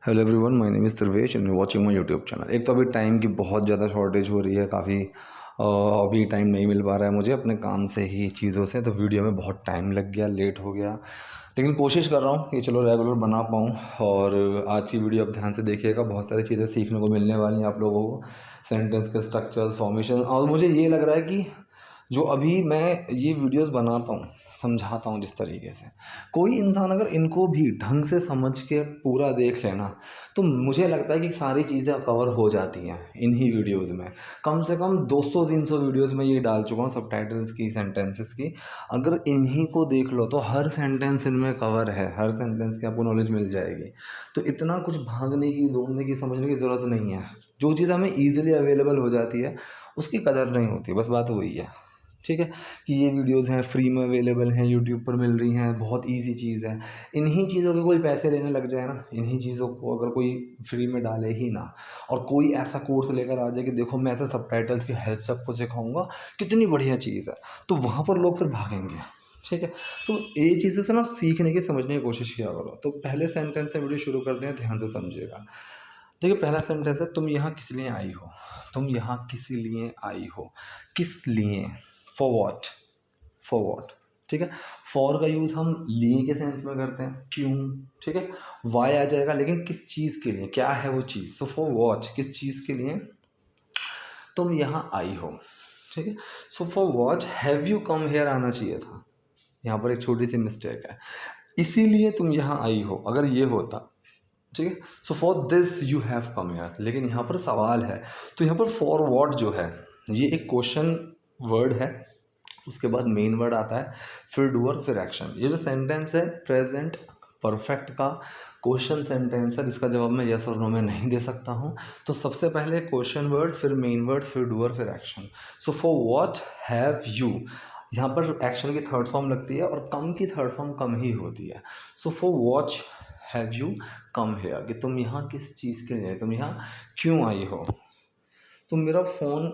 Hello everyone, my name is Sarvesh and watching my YouTube channel. एक तो अभी time की बहुत ज़्यादा शॉर्टेज हो रही है, काफ़ी अभी टाइम नहीं मिल पा रहा है मुझे अपने काम से ही चीज़ों से, तो वीडियो में बहुत टाइम लग गया, लेट हो गया। लेकिन कोशिश कर रहा हूँ कि चलो रेगुलर बना पाऊँ। और आज की वीडियो आप ध्यान से देखिएगा, बहुत सारी चीज़ें सीखने को मिलने वाली हैं आप लोगों को, सेंटेंस के स्ट्रक्चर्स, फॉर्मेशन। और मुझे ये लग रहा है कि जो अभी मैं ये वीडियोस बनाता हूँ, समझाता हूँ जिस तरीके से, कोई इंसान अगर इनको भी ढंग से समझ के पूरा देख लेना, तो मुझे लगता है कि सारी चीज़ें कवर हो जाती हैं इन्हीं वीडियोस में। कम से कम 200-300 वीडियोस में ये डाल चुका हूँ सबटाइटल्स की, सेंटेंसेस की। अगर इन्हीं को देख लो तो हर सेंटेंस इनमें कवर है, हर सेंटेंस की आपको नॉलेज मिल जाएगी। तो इतना कुछ भागने की, दौड़ने की, समझने की ज़रूरत नहीं है। जो चीज़ हमें ईजिली अवेलेबल हो जाती है उसकी कदर नहीं होती, बस बात वही है। ठीक है कि ये वीडियोस हैं, फ्री में अवेलेबल हैं, यूट्यूब पर मिल रही हैं, बहुत इजी चीज़ है। इन्हीं चीज़ों के कोई पैसे लेने लग जाए ना, इन्हीं चीज़ों को अगर कोई फ्री में डाले ही ना, और कोई ऐसा कोर्स लेकर आ जाए कि देखो मैं ऐसे सबटाइटल्स की हेल्प से आपको सिखाऊंगा, कितनी बढ़िया चीज़ है, तो वहाँ पर लोग फिर भागेंगे। ठीक है, तो ये चीज़ें से ना सीखने की, समझने की कोशिश किया करो। तो पहले सेंटेंस से वीडियो शुरू करते हैं, ध्यान से समझिएगा। देखिए, पहला सेंटेंस है, तुम यहाँ किस लिए आई हो। तुम यहाँ किस लिए आई हो, किस लिए, फॉर वॉट, फॉर वॉट। ठीक है, फॉर का यूज़ हम लिए के सेंस में करते हैं, क्यों। ठीक है, वाई आ जाएगा, लेकिन किस चीज़ के लिए, क्या है वो चीज़। सो फॉर वॉट, किस चीज़ के लिए तुम यहाँ आई हो। ठीक है, so for what have you come here आना चाहिए था, यहाँ पर एक छोटी सी मिस्टेक है। इसीलिए तुम यहाँ आई हो, अगर ये होता। ठीक है, so for this you have come here, लेकिन यहाँ पर सवाल है, तो यहाँ पर फॉर वॉट जो है ये एक क्वेश्चन वर्ड है, उसके बाद मेन वर्ड आता है, फिर डूअर, फिर एक्शन। ये जो सेंटेंस है प्रेजेंट परफेक्ट का क्वेश्चन सेंटेंस है, जिसका जवाब मैं यस और नो में नहीं दे सकता हूँ। तो सबसे पहले क्वेश्चन वर्ड, फिर मेन वर्ड, फिर डूअर, फिर action. So for what have you, यहाँ पर एक्शन की थर्ड फॉर्म लगती है और कम की थर्ड फॉर्म कम ही होती है। So for watch have you come here, कि तुम यहाँ किस चीज़ के लिए, तुम यहाँ क्यों आई हो। तुम मेरा फ़ोन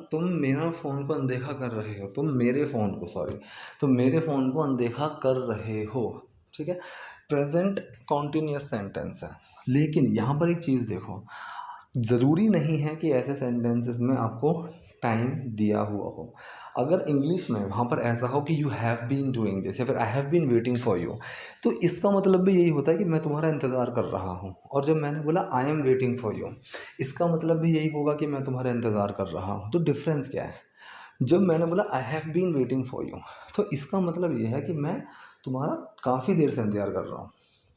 को अनदेखा कर रहे हो, तुम मेरे फ़ोन को, सॉरी, तुम मेरे फ़ोन को अनदेखा कर रहे हो। ठीक है, प्रेजेंट कॉन्टिन्यूस सेंटेंस है। लेकिन यहाँ पर एक चीज़ देखो, ज़रूरी नहीं है कि ऐसे सेंटेंसेस में आपको टाइम दिया हुआ हो। अगर इंग्लिश में वहाँ पर ऐसा हो कि you have been doing this, या फिर I have been waiting for you, तो इसका मतलब भी यही होता है कि मैं तुम्हारा इंतज़ार कर रहा हूँ। और जब मैंने बोला I am waiting for you, इसका मतलब भी यही होगा कि मैं तुम्हारा इंतज़ार कर रहा हूँ। तो डिफरेंस क्या है, जब मैंने बोला I have been waiting for you, तो इसका मतलब ये है कि मैं तुम्हारा काफ़ी देर से इंतज़ार कर रहा हूँ,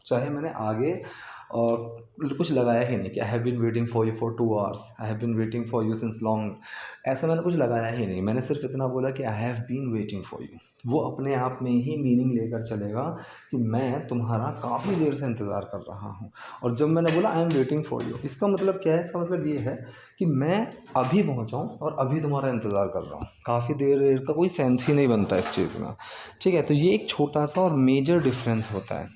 चाहे मैंने आगे कुछ लगाया ही नहीं कि I have been waiting for you for 2 hours, I have been waiting for you since long, ऐसा मैंने कुछ लगाया ही नहीं। मैंने सिर्फ इतना बोला कि I have been waiting for you. वो अपने आप में ही मीनिंग लेकर चलेगा कि मैं तुम्हारा काफ़ी देर से इंतज़ार कर रहा हूँ। और जब मैंने बोला I am waiting for you, इसका मतलब क्या है, इसका मतलब ये है कि मैं अभी पहुँचा हूँ और अभी तुम्हारा इंतज़ार कर रहा हूँ। काफ़ी देर का कोई सेंस ही नहीं बनता इस चीज़ में। ठीक है, तो ये एक छोटा सा और मेजर डिफरेंस होता है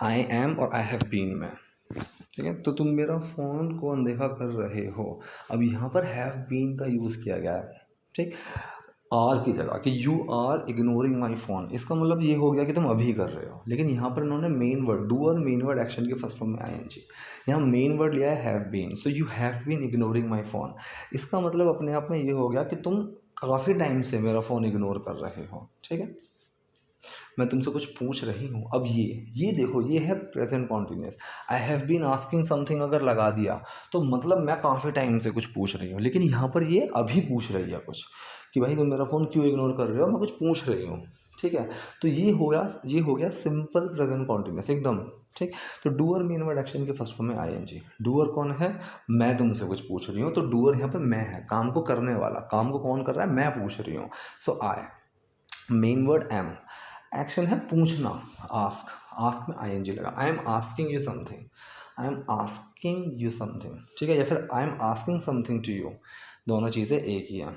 आई एम और आई हैव बीन में। ठीक है, तो तुम मेरा फ़ोन को अनदेखा कर रहे हो, अब यहाँ पर हैव बीन का यूज़ किया गया है। ठीक, आर की जगह कि you are ignoring my phone, इसका मतलब ये हो गया कि तुम अभी कर रहे हो। लेकिन यहाँ पर इन्होंने मेन वर्ड, डू और मेन वर्ड एक्शन के फर्स्ट फॉर्म में आई एन जी, यहाँ मेन वर्ड लिया है have been. So you have been ignoring my phone, इसका मतलब अपने आप में ये हो गया कि तुम काफ़ी टाइम से मेरा फ़ोन इग्नोर कर रहे हो। ठीक है, मैं तुमसे कुछ पूछ रही हूँ। अब ये देखो, ये है present continuous. I have been asking something अगर लगा दिया तो मतलब मैं काफ़ी टाइम से कुछ पूछ रही हूँ, लेकिन यहाँ पर ये अभी पूछ रही है कुछ, कि भाई तुम मेरा फ़ोन क्यों इग्नोर कर रहे हो, मैं कुछ पूछ रही हूँ। ठीक है, तो ये हो गया सिंपल प्रेजेंट कॉन्टिन्यूस एकदम। ठीक, तो डूअर मेन वर्ड एक्शन के फर्स्ट फॉर्म में आई एन जी। डूअर कौन है, मैं तुमसे कुछ पूछ रही हूँ, तो डूअर यहाँ पर मैं है, काम को करने वाला। काम को कौन कर रहा है, मैं पूछ रही हूँ। So I, main word am, action है पूछना, आस्क, आस्क में आई एन जी लगा। I am asking you something, I am asking you something. ठीक है, या फिर I am asking something to you, दोनों चीज़ें एक ही हैं।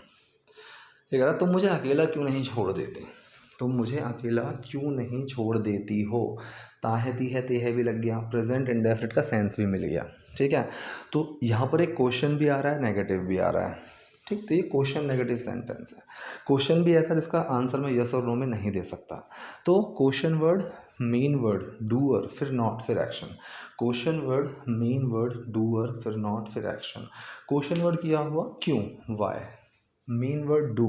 ये कह रहा तुम मुझे अकेला क्यों नहीं छोड़ देते, तुम मुझे अकेला क्यों नहीं छोड़ देती हो। ताहे ती है, ते है भी लग गया, प्रेजेंट इंडेफिनिट का सेंस भी मिल गया। ठीक है, तो यहाँ पर एक क्वेश्चन भी आ रहा है, नेगेटिव भी आ रहा है। ठीक, तो ये क्वेश्चन नेगेटिव सेंटेंस है। क्वेश्चन भी ऐसा जिसका आंसर मैं यस और नो में नहीं दे सकता। तो question word, main word doer फिर नॉट फिर action. Question word main word doer फिर नॉट फिर एक्शन। क्वेश्चन वर्ड किया हुआ क्यों, why. Main word do,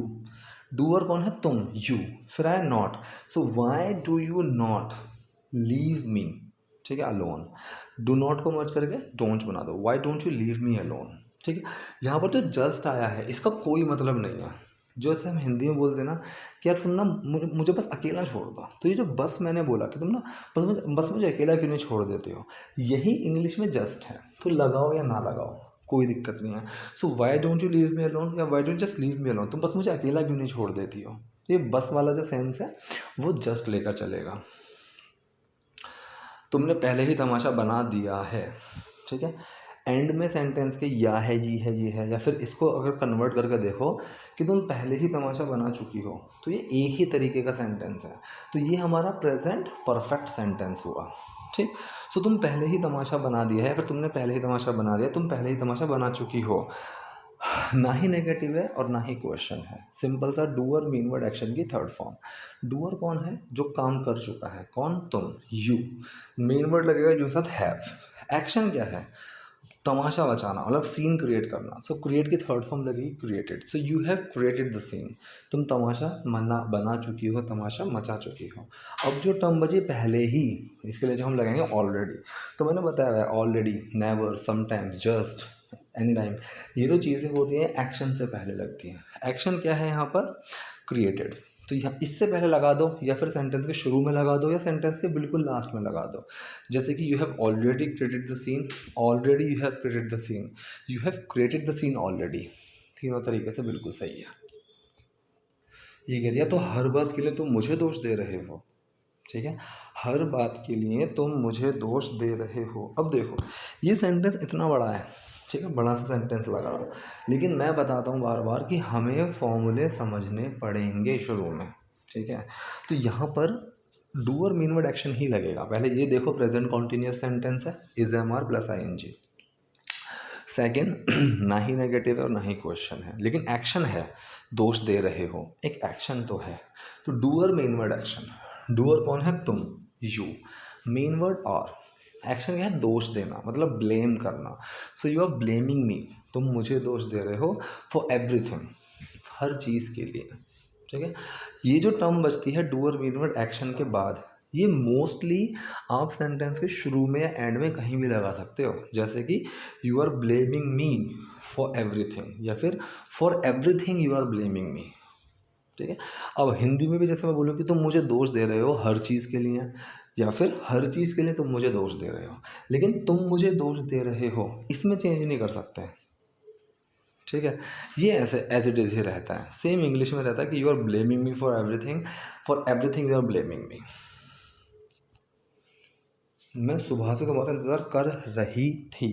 doer कौन है, तुम, यू, फिर आया not. So why do you not leave me, ठीक है, अलोन। डू नॉट को मर्ज करके डोंट बना दो, Y don't you leave me alone, ठीक है। यहाँ पर तो जस्ट आया है, इसका कोई मतलब नहीं है। जो जैसे हम हिंदी में बोलते हैं ना कि यार तुम ना मुझे बस अकेला छोड़ दो, तो ये जो बस मैंने बोला कि तुम ना बस मुझे अकेला क्यों नहीं छोड़ देते हो, यही इंग्लिश में जस्ट है। तो लगाओ या ना लगाओ कोई दिक्कत नहीं है। So why don't you leave me alone या why don't just leave me alone, तुम बस मुझे अकेला क्यों नहीं छोड़ देती हो। ये बस वाला जो सेंस है वो जस्ट लेकर चलेगा। तुमने पहले ही तमाशा बना दिया है, ठीक है। एंड में सेंटेंस के या है, जी है, ये है, या फिर इसको अगर कन्वर्ट करके देखो कि तुम पहले ही तमाशा बना चुकी हो, तो ये एक ही तरीके का सेंटेंस है। तो ये हमारा प्रेजेंट परफेक्ट सेंटेंस हुआ, ठीक। सो तुम पहले ही तमाशा बना दिया है, फिर तुमने पहले ही तमाशा बना दिया, तुम पहले ही तमाशा बना चुकी हो। ना ही नेगेटिव है और ना ही क्वेश्चन है, सिंपल सा डूअर मीन वर्ड एक्शन की थर्ड फॉर्म। डूअर कौन है, जो काम कर चुका है, कौन, तुम, यू। मेन वर्ड लगेगा यू साथ हैव। एक्शन क्या है, तमाशा बचाना, मतलब सीन क्रिएट करना। सो क्रिएट की थर्ड फॉर्म लगेगी created. So you have created the scene, तुम तमाशा बना चुकी हो, तमाशा मचा चुकी हो। अब जो टर्म बचे पहले ही, इसके लिए जो हम लगाएंगे ऑलरेडी। तो मैंने बताया है already, never, sometimes, just, any time, ये तो चीज़ें होती हैं एक्शन से पहले लगती हैं। एक्शन क्या है यहाँ पर, क्रिएटेड। तो यहाँ इससे पहले लगा दो, या फिर सेंटेंस के शुरू में लगा दो, या सेंटेंस के बिल्कुल लास्ट में लगा दो। जैसे कि you have already created the scene, already you have created the scene, you have created the scene already. तीनों तरीके से बिल्कुल सही है। ये कह दिया तो हर बात के लिए तुम मुझे दोष दे रहे हो, ठीक है, हर बात के लिए तुम मुझे दोष दे रहे हो। अब देखो ये सेंटेंस इतना बड़ा है, ठीक है, बड़ा सा सेंटेंस लगा रहा हूँ, लेकिन मैं बताता हूँ बार बार कि हमें फॉर्मूले समझने पड़ेंगे शुरू में, ठीक है। तो यहाँ पर डूअर मीन वर्ड एक्शन ही लगेगा। पहले ये देखो प्रेजेंट कॉन्टिन्यूस सेंटेंस है, is am are plus I N G. Second ना ही नेगेटिव है और ना ही क्वेश्चन है, लेकिन एक्शन है, दोष दे रहे हो, एक एक्शन तो है। तो doer main word action, doer कौन है, तुम, you, main word are, action क्या है, दोष देना, मतलब ब्लेम करना। So you are blaming me, तुम मुझे दोष दे रहे हो फॉर एवरीथिंग, हर चीज़ के लिए, ठीक है। ये जो टर्म बचती है डूअर मेन वर्ड एक्शन के बाद, ये मोस्टली आप सेंटेंस के शुरू में या एंड में कहीं भी लगा सकते हो। जैसे कि you are blaming me for everything, या फिर for everything you are blaming me, ठीक है। अब हिंदी में भी जैसे मैं बोलूँ कि तुम मुझे दोष दे रहे हो हर चीज़ के लिए, या फिर हर चीज़ के लिए तुम मुझे दोष दे रहे हो, लेकिन तुम मुझे दोष दे रहे हो इसमें चेंज नहीं कर सकते, ठीक है। ये ऐसे एज इट इज़ ही रहता है। सेम इंग्लिश में रहता है कि you are blaming me for everything you are blaming me. मैं सुबह से तुम्हारा इंतज़ार कर रही थी।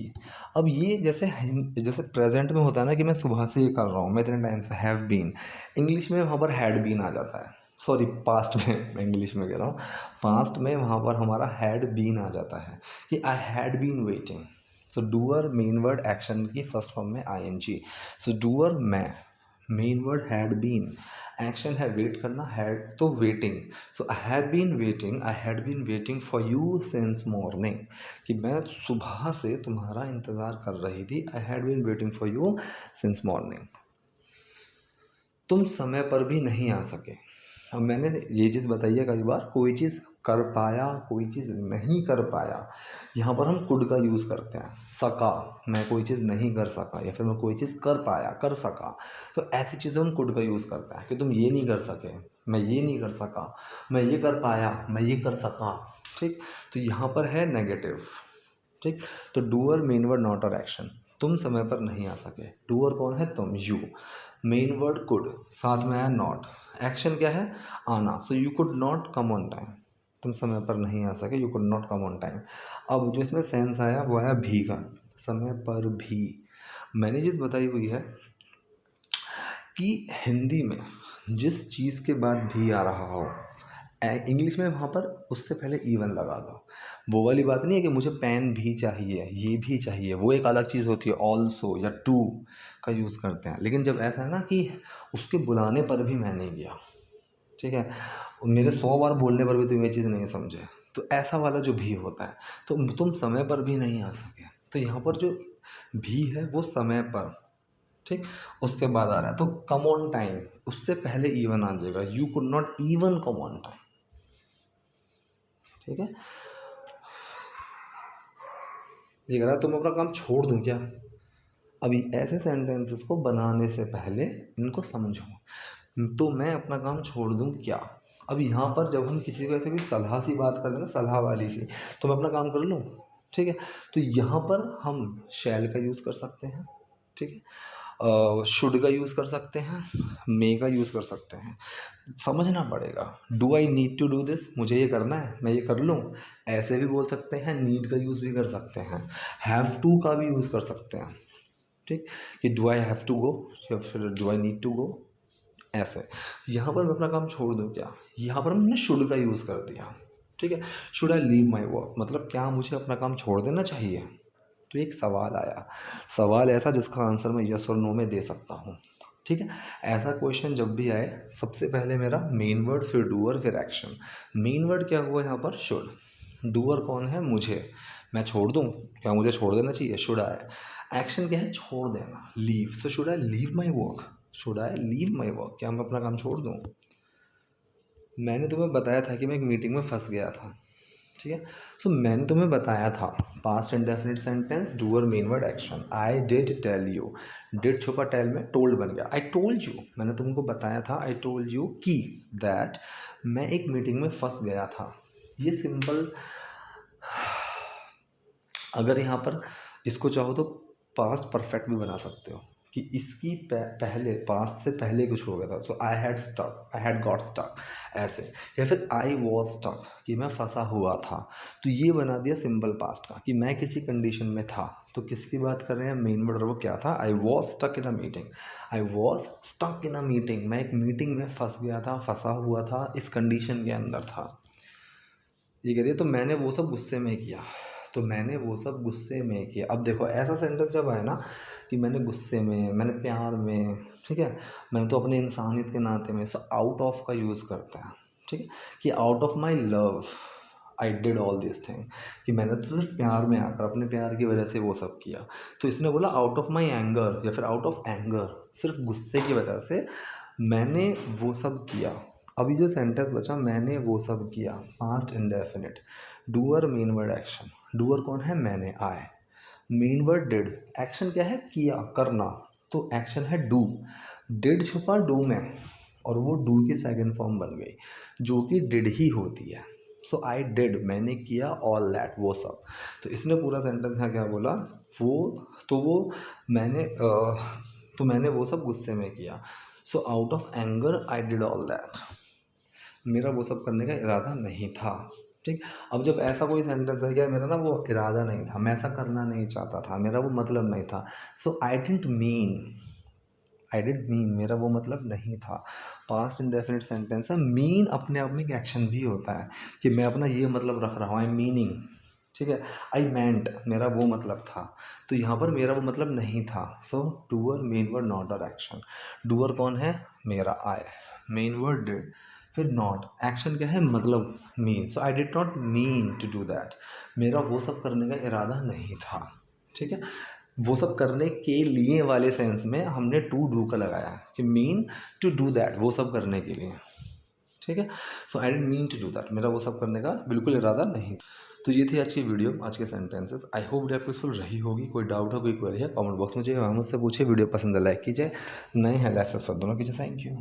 अब ये जैसे प्रेजेंट में होता है ना कि मैं सुबह से ये कर रहा हूँ, मैं इतने टाइम से, हैव बीन। इंग्लिश में वहाँ पर हैड बीन आ जाता है, सॉरी पास्ट में, मैं इंग्लिश में कह रहा हूँ, पास्ट में वहाँ पर हमारा हैड बीन आ जाता है कि I had been waiting. So doer main word action की फर्स्ट फॉर्म में I N G. So doer मैं, main word had been, action है वेट करना, हैड तो waiting. So I had been waiting for you since morning, कि मैं सुबह से तुम्हारा इंतज़ार कर रही थी, I had been waiting for you since morning. तुम समय पर भी नहीं आ सके। अब मैंने ये चीज़ बताई है कई बार, कोई चीज़ कर पाया, कोई चीज़ नहीं कर पाया, यहाँ पर हम कुड का यूज़ करते हैं। सका, मैं कोई चीज़ नहीं कर सका, या फिर मैं कोई चीज़ कर पाया, कर सका। तो ऐसी चीज़ें हम कुड का यूज़ करते हैं कि तुम ये नहीं कर सके, मैं ये नहीं कर सका, मैं ये कर पाया, मैं ये कर सका, ठीक। तो यहाँ पर है नेगेटिव, ठीक। तो डूअर मेन वर्ड नॉट और एक्शन, तुम समय पर नहीं आ सके, डूअर कौन है, तुम, यू, मेन वर्ड कुड, साथ में आया नॉट, एक्शन क्या है, आना। So you could not come on time, तुम समय पर नहीं आ सके, you could not come on time. अब जो इसमें सेंस आया वो आया भी का, समय पर भी। मैंने चीज़ बताई हुई है कि हिंदी में जिस चीज़ के बाद भी आ रहा हो, इंग्लिश में वहाँ पर उससे पहले ईवन लगा दो। वो वाली बात नहीं है कि मुझे पेन भी चाहिए, ये भी चाहिए, वो एक अलग चीज़ होती है, ऑल्सो या टू का यूज़ करते हैं। लेकिन जब ऐसा है ना कि उसके बुलाने पर भी मैं नहीं गया, ठीक है, मेरे 100 बार बोलने पर भी तुम ये चीज़ नहीं समझे, तो ऐसा वाला जो भी होता है, तो तुम समय पर भी नहीं आ सके, तो यहाँ पर जो भी है वो समय पर, ठीक, उसके बाद आ रहा है तो कम ऑन टाइम, उससे पहले इवन आ जाएगा, you could not even come on time, ठीक है। ये कह रहा तुम अपना काम छोड़ दूं क्या। अभी ऐसे सेंटेंसेस को बनाने से पहले इनको समझो, तो मैं अपना काम छोड़ दूं क्या। अब यहाँ पर जब हम किसी को ऐसे भी सलाह सी बात करते हैं ना, सलाह वाली सी, तो मैं अपना काम कर लूँ, ठीक है। तो यहाँ पर हम शैल का यूज़ कर सकते हैं, ठीक है, शुड का यूज़ कर सकते हैं, मे का यूज़ कर सकते हैं। समझना पड़ेगा, do I need to do this, मुझे ये करना है, मैं ये कर लूँ, ऐसे भी बोल सकते हैं। नीड का यूज़ भी कर सकते हैं, हैव टू का भी यूज़ कर सकते हैं, ठीक, कि do I have to go या फिर do I need to go, ऐसे। यहाँ पर मैं अपना काम छोड़ दूँ क्या, यहाँ पर हमने शुड का यूज़ कर दिया, ठीक है। Should I leave my work, मतलब क्या मुझे अपना काम छोड़ देना चाहिए। तो एक सवाल आया, सवाल ऐसा जिसका आंसर मैं यस और नो में दे सकता हूँ, ठीक है। ऐसा क्वेश्चन जब भी आए, सबसे पहले मेरा मेन वर्ड, फिर डूअर, फिर एक्शन। मेन वर्ड क्या हुआ यहाँ पर, शुड। डूअर कौन है, मुझे, मैं छोड़ दूँ क्या, मुझे छोड़ देना चाहिए, शुड आई। एक्शन क्या है, छोड़ देना, leave, so should I leave my work, should I leave my work, क्या मैं अपना काम छोड़ दूँ। मैंने तुम्हें बताया था कि मैं एक मीटिंग में फंस गया था, ठीक है। सो मैंने तुम्हें बताया था, past indefinite sentence, doer, main word, action. I did tell you, did छुपा टेल में टोल्ड बन गया, आई टोल्ड यू, मैंने तुमको बताया था, आई टोल्ड यू कि दैट मैं एक मीटिंग में फंस गया था। ये सिंपल, अगर यहाँ पर इसको चाहो तो पास्ट परफेक्ट भी बना सकते हो, कि इसकी पहले, पास्ट से पहले कुछ हो गया था, so I had stuck, I had got stuck, ऐसे। या फिर आई वॉज स्टक, कि मैं फंसा हुआ था, तो ये बना दिया सिंपल पास्ट का, कि मैं किसी कंडीशन में था। तो किसकी बात कर रहे हैं, मेन वर्ड, वो क्या था, I was stuck in a meeting, I was stuck in a meeting, मैं एक मीटिंग में फंस गया था, फंसा हुआ था, इस कंडीशन के अंदर था। ये कह रही है तो मैंने वो सब गुस्से में किया, तो मैंने वो सब गुस्से में किया। अब देखो ऐसा सेंटेंस जब आए ना, कि मैंने गुस्से में, मैंने प्यार में, ठीक है, मैं तो अपने इंसानियत के नाते में, सो आउट ऑफ का यूज़ करते हैं, ठीक है, कि out of my love I did all this thing, कि मैंने तो सिर्फ प्यार में आकर, अपने प्यार की वजह से वो सब किया। तो इसने बोला आउट ऑफ माई एंगर, या फिर आउट ऑफ एंगर, सिर्फ गुस्से की वजह से मैंने वो सब किया। अभी जो सेंटेंस बचा, मैंने वो सब किया, past indefinite, doer, main word, action. Doer कौन है, मैंने, आई, मेन वर्ड डिड, एक्शन क्या है, किया, करना, तो एक्शन है डू। डिड छुपा डू में, और वो डू की सेकंड फॉर्म बन गई, जो कि डिड ही होती है। सो आई डिड, मैंने किया, ऑल दैट, वो सब। तो इसने पूरा सेंटेंस यहाँ क्या बोला, वो, तो वो मैंने तो मैंने वो सब गुस्से में किया, so out of anger I did all that, मेरा वो सब करने का इरादा नहीं था, ठीक। अब जब ऐसा कोई सेंटेंस है, क्या मेरा ना वो इरादा नहीं था, मैं ऐसा करना नहीं चाहता था, मेरा वो मतलब नहीं था, so I didn't mean, I did mean, मेरा वो मतलब नहीं था। पास्ट इंडेफिनिट सेंटेंस है, मीन अपने आप में एक एक्शन भी होता है, कि मैं अपना ये मतलब रख रहा हूँ, आई एम मीनिंग, ठीक है। आई मेंट, मेरा वो मतलब था, तो यहाँ पर मेरा वो मतलब नहीं था, so doer, main word, not और एक्शन। डूअर कौन है, मेरा, आई, मेन वर्ड डिड, फिर नॉट, एक्शन क्या है, मतलब, mean, so I did not mean to do that, मेरा वो सब करने का इरादा नहीं था, ठीक है। वो सब करने के लिए वाले सेंस में हमने टू डू का लगाया, कि मीन टू डू दैट, वो सब करने के लिए, ठीक है। So I didn't mean to do that, मेरा वो सब करने का बिल्कुल इरादा नहीं। तो ये थी आज की वीडियो, आज के सेंटेंसेस। आई होप वीडियो आपको यूजफुल रही होगी। कोई डाउट हो, कोई क्वेरी है, कमेंट बॉक्स में मुझे मुझसे पूछिए, वीडियो पसंद है लाइक कीजिए, नए हैं लाइक सब्सक्राइब दोनों कीजिए। Thank you.